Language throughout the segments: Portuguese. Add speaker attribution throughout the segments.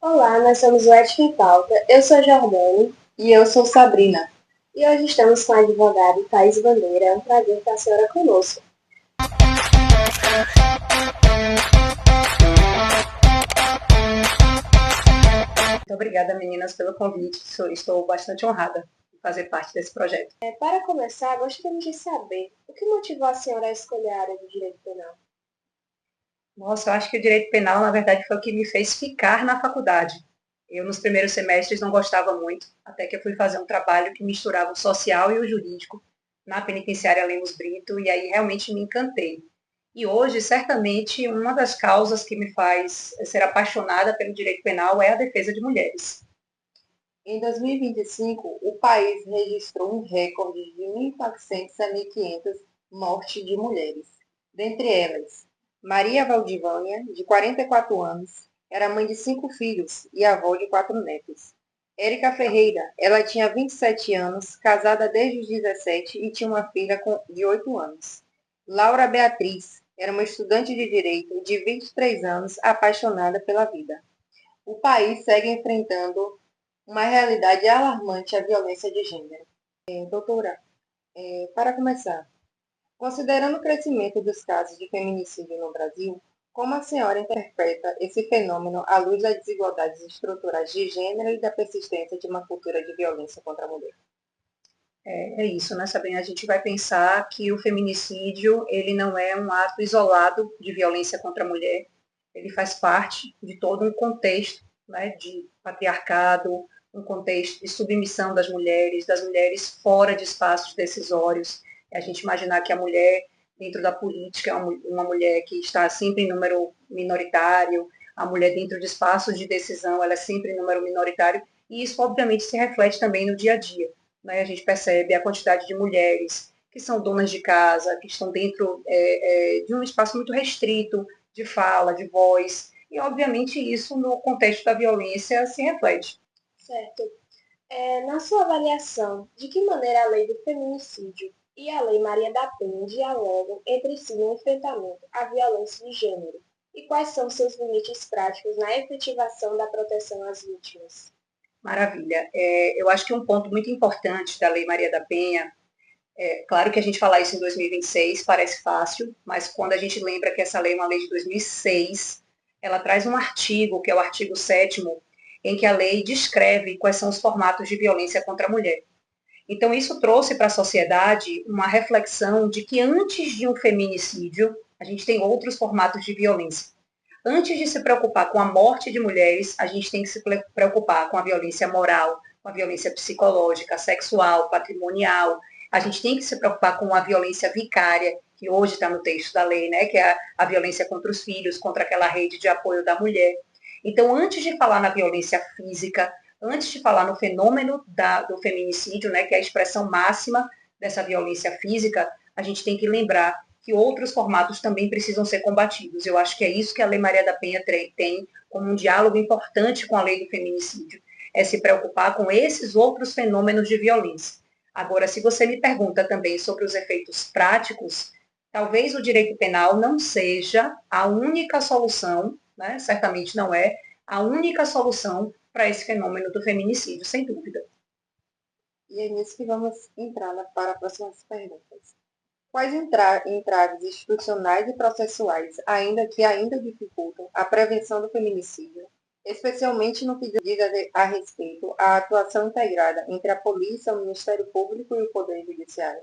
Speaker 1: Olá, nós somos o Ética em Pauta. Eu sou a Jordane.
Speaker 2: E eu sou Sabrina.
Speaker 1: E hoje estamos com a advogada Thaís Bandeira. É um prazer ter a senhora conosco.
Speaker 2: Muito obrigada, meninas, pelo convite. Estou bastante honrada de fazer parte desse projeto.
Speaker 1: Para começar, gostaríamos de saber o que motivou a senhora a escolher a área do direito penal.
Speaker 2: Nossa, eu acho que o direito penal, na verdade, foi o que me fez ficar na faculdade. Eu, nos primeiros semestres, não gostava muito, até que eu fui fazer um trabalho que misturava o social e o jurídico na penitenciária Lemos Brito, e aí realmente me encantei. E hoje, certamente, uma das causas que me faz ser apaixonada pelo direito penal é a defesa de mulheres.
Speaker 3: Em 2025, o país registrou um recorde de 1.400 a 1.500 mortes de mulheres. Dentre elas, Maria Valdivânia, de 44 anos, era mãe de 5 filhos e avó de 4 netos. Érica Ferreira, ela tinha 27 anos, casada desde os 17 e tinha uma filha de 8 anos. Laura Beatriz era uma estudante de direito de 23 anos, apaixonada pela vida. O país segue enfrentando uma realidade alarmante a violência de gênero. Doutora, para começar, considerando o crescimento dos casos de feminicídio no Brasil, como a senhora interpreta esse fenômeno à luz das desigualdades estruturais de gênero e da persistência de uma cultura de violência contra a mulher?
Speaker 2: É isso, né, Sabrina? A gente vai pensar que o feminicídio, ele não é um ato isolado de violência contra a mulher, ele faz parte de todo um contexto, né, de patriarcado, um contexto de submissão das mulheres fora de espaços decisórios. A gente imaginar que a mulher, dentro da política, é uma mulher que está sempre em número minoritário, a mulher dentro de espaços de decisão, ela é sempre em número minoritário, e isso, obviamente, se reflete também no dia a dia. Né, a gente percebe a quantidade de mulheres que são donas de casa, que estão dentro de um espaço muito restrito de fala, de voz, e obviamente isso no contexto da violência se reflete.
Speaker 1: Certo. Na sua avaliação, de que maneira a lei do feminicídio e a lei Maria da Penha dialogam entre si no enfrentamento à violência de gênero? E quais são seus limites práticos na efetivação da proteção às vítimas?
Speaker 2: Maravilha. Eu acho que um ponto muito importante da Lei Maria da Penha, claro que a gente falar isso em 2026 parece fácil, mas quando a gente lembra que essa lei é uma lei de 2006, ela traz um artigo, que é o artigo 7º, em que a lei descreve quais são os formatos de violência contra a mulher. Então, isso trouxe para a sociedade uma reflexão de que antes de um feminicídio, a gente tem outros formatos de violência. Antes de se preocupar com a morte de mulheres, a gente tem que se preocupar com a violência moral, com a violência psicológica, sexual, patrimonial. A gente tem que se preocupar com a violência vicária, que hoje está no texto da lei, né, que é a violência contra os filhos, contra aquela rede de apoio da mulher. Então, antes de falar na violência física, antes de falar no fenômeno do feminicídio, né, que é a expressão máxima dessa violência física, a gente tem que lembrar que outros formatos também precisam ser combatidos. Eu acho que é isso que a Lei Maria da Penha tem como um diálogo importante com a lei do feminicídio, é se preocupar com esses outros fenômenos de violência. Agora, se você me pergunta também sobre os efeitos práticos, talvez o direito penal não seja a única solução, né? Certamente não é a única solução para esse fenômeno do feminicídio, sem dúvida.
Speaker 3: E é nisso que vamos entrar para as próximas perguntas. Quais entraves institucionais e processuais ainda dificultam a prevenção do feminicídio, especialmente no que diz a respeito à atuação integrada entre a polícia, o Ministério Público e o Poder Judiciário?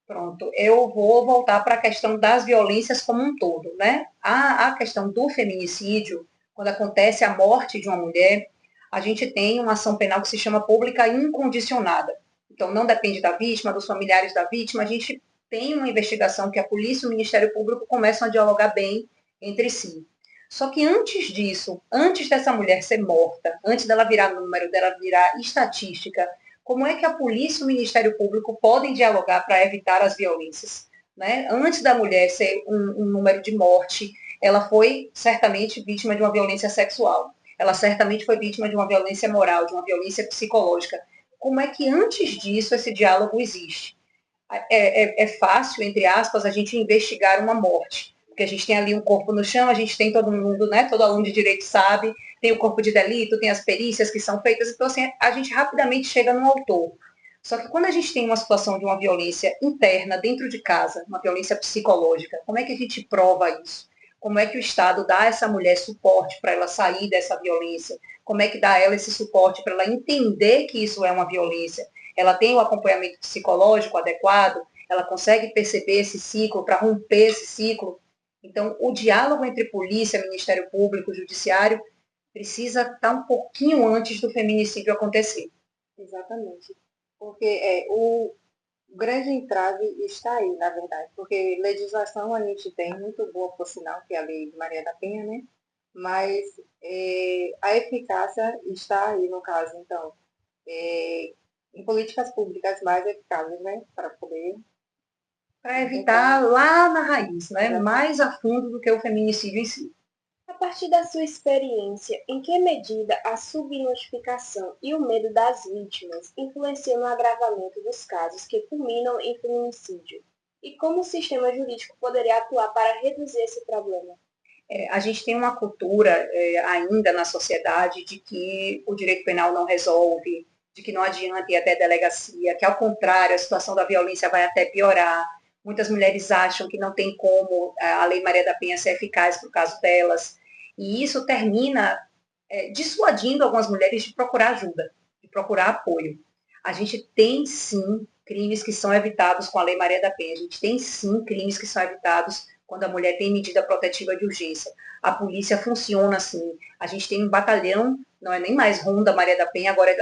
Speaker 2: Pronto, eu vou voltar para a questão das violências como um todo, né? A questão do feminicídio, quando acontece a morte de uma mulher, a gente tem uma ação penal que se chama pública incondicionada. Então, não depende da vítima, dos familiares da vítima, a gente tem uma investigação que a polícia e o Ministério Público começam a dialogar bem entre si. Só que antes disso, antes dessa mulher ser morta, antes dela virar número, dela virar estatística, como é que a polícia e o Ministério Público podem dialogar para evitar as violências? Né? Antes da mulher ser um número de morte, ela foi certamente vítima de uma violência sexual. Ela certamente foi vítima de uma violência moral, de uma violência psicológica. Como é que antes disso esse diálogo existe? É fácil, entre aspas, a gente investigar uma morte, porque a gente tem ali um corpo no chão, a gente tem todo mundo, né, todo aluno de direito sabe, tem o corpo de delito, tem as perícias que são feitas, então assim, a gente rapidamente chega no autor. Só que quando a gente tem uma situação de uma violência interna dentro de casa, uma violência psicológica, como é que a gente prova isso? Como é que o Estado dá a essa mulher suporte para ela sair dessa violência? Como é que dá a ela esse suporte para ela entender que isso é uma violência? Ela tem o acompanhamento psicológico adequado? Ela consegue perceber esse ciclo, para romper esse ciclo? Então, o diálogo entre polícia, Ministério Público, Judiciário, precisa estar um pouquinho antes do feminicídio acontecer.
Speaker 3: Exatamente. Porque o grande entrave está aí, na verdade, porque legislação a gente tem muito boa, por sinal, que é a Lei de Maria da Penha, né? Mas a eficácia está aí, no caso, então, em políticas públicas mais eficazes, né? Para poder...
Speaker 2: Para evitar lá na raiz, né? Mais a fundo do que o feminicídio em si.
Speaker 1: A partir da sua experiência, em que medida a subnotificação e o medo das vítimas influenciam no agravamento dos casos que culminam em feminicídio? E como o sistema jurídico poderia atuar para reduzir esse problema?
Speaker 2: A gente tem uma cultura ainda na sociedade de que o direito penal não resolve, de que não adianta ir até delegacia, que ao contrário, a situação da violência vai até piorar. Muitas mulheres acham que não tem como a Lei Maria da Penha ser eficaz para o caso delas. E isso termina dissuadindo algumas mulheres de procurar ajuda, de procurar apoio. A gente tem, sim, crimes que são evitados com a Lei Maria da Penha. A gente tem, sim, crimes que são evitados quando a mulher tem medida protetiva de urgência. A polícia funciona assim. A gente tem um batalhão, não é nem mais Ronda Maria da Penha, agora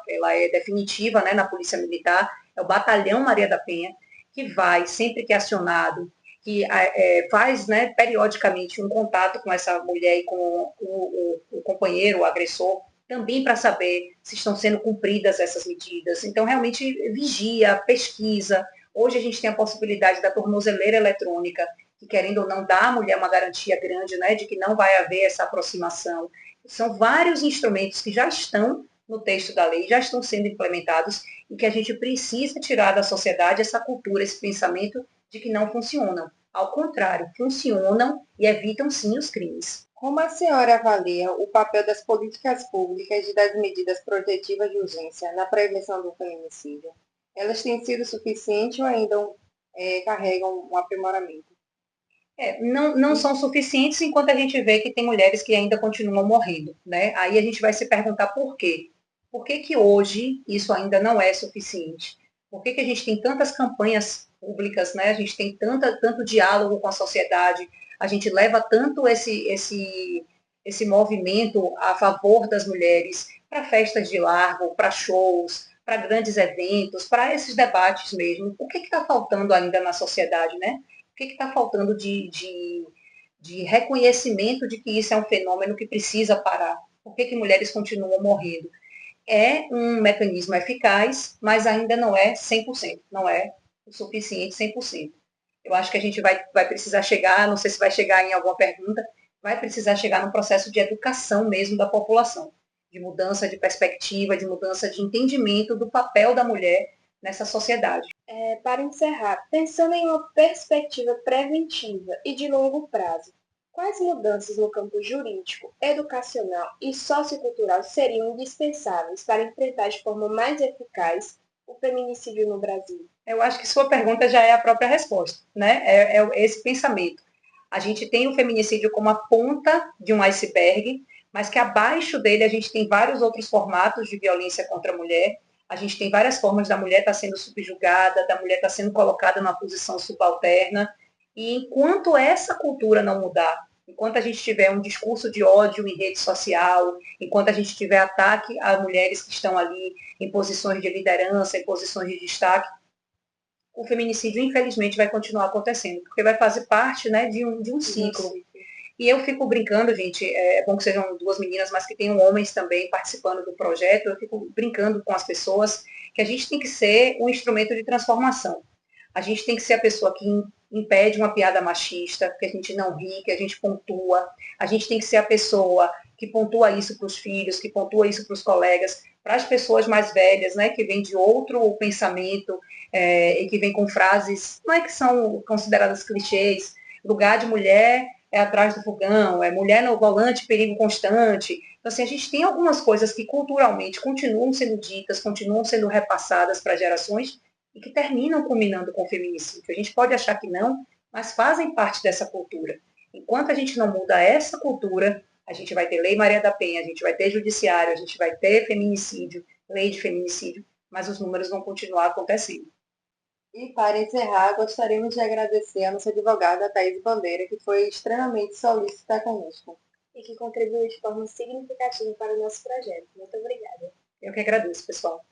Speaker 2: ela é definitiva, né, na Polícia Militar, é o Batalhão Maria da Penha, que vai, sempre que é acionado, que faz, né, periodicamente um contato com essa mulher e com o companheiro, o agressor, também para saber se estão sendo cumpridas essas medidas. Então, realmente, vigia, pesquisa. Hoje a gente tem a possibilidade da tornozeleira eletrônica, que, querendo ou não, dá à mulher uma garantia grande, né, de que não vai haver essa aproximação. São vários instrumentos que já estão no texto da lei, já estão sendo implementados e que a gente precisa tirar da sociedade essa cultura, esse pensamento de que não funcionam. Ao contrário, funcionam e evitam, sim, os crimes.
Speaker 3: Como a senhora avalia o papel das políticas públicas e das medidas protetivas de urgência na prevenção do feminicídio? Elas têm sido suficientes ou ainda carregam um aprimoramento?
Speaker 2: Não são suficientes enquanto a gente vê que tem mulheres que ainda continuam morrendo, né? Aí a gente vai se perguntar por quê. Por que que hoje isso ainda não é suficiente? Por que que a gente tem tantas campanhas públicas, né? A gente tem tanto diálogo com a sociedade, a gente leva tanto esse movimento a favor das mulheres para festas de largo, para shows, para grandes eventos, para esses debates mesmo. O que está faltando ainda na sociedade, né? O que está faltando de reconhecimento de que isso é um fenômeno que precisa parar? Por que mulheres continuam morrendo? É um mecanismo eficaz, mas ainda não é 100%, não é o suficiente 100%. Eu acho que a gente vai precisar chegar, não sei se vai chegar em alguma pergunta, vai precisar chegar no processo de educação mesmo da população, de mudança de perspectiva, de mudança de entendimento do papel da mulher nessa sociedade.
Speaker 1: Para encerrar, pensando em uma perspectiva preventiva e de longo prazo, quais mudanças no campo jurídico, educacional e sociocultural seriam indispensáveis para enfrentar de forma mais eficaz o feminicídio no Brasil?
Speaker 2: Eu acho que sua pergunta já é a própria resposta, né? É esse pensamento. A gente tem o feminicídio como a ponta de um iceberg, mas que abaixo dele a gente tem vários outros formatos de violência contra a mulher. A gente tem várias formas da mulher estar sendo subjugada, da mulher estar sendo colocada numa posição subalterna. E enquanto essa cultura não mudar, enquanto a gente tiver um discurso de ódio em rede social, enquanto a gente tiver ataque a mulheres que estão ali em posições de liderança, em posições de destaque, o feminicídio, infelizmente, vai continuar acontecendo, porque vai fazer parte, né, de um ciclo. E eu fico brincando, gente, é bom que sejam duas meninas, mas que tenham homens também participando do projeto, eu fico brincando com as pessoas que a gente tem que ser um instrumento de transformação. A gente tem que ser a pessoa que impede uma piada machista, que a gente não ri, que a gente pontua. A gente tem que ser a pessoa que pontua isso para os filhos, que pontua isso para os colegas, para as pessoas mais velhas, né, que vêm de outro pensamento e que vêm com frases, não é que são consideradas clichês, lugar de mulher é atrás do fogão, é mulher no volante, perigo constante. Então, assim, a gente tem algumas coisas que culturalmente continuam sendo ditas, continuam sendo repassadas para gerações e que terminam culminando com o feminicídio. A gente pode achar que não, mas fazem parte dessa cultura. Enquanto a gente não muda essa cultura, a gente vai ter Lei Maria da Penha, a gente vai ter judiciário, a gente vai ter feminicídio, lei de feminicídio, mas os números vão continuar acontecendo.
Speaker 3: E para encerrar, gostaríamos de agradecer a nossa advogada Thaís Bandeira, que foi extremamente solícita conosco.
Speaker 1: E que contribuiu de forma significativa para o nosso projeto. Muito obrigada.
Speaker 2: Eu que agradeço, pessoal.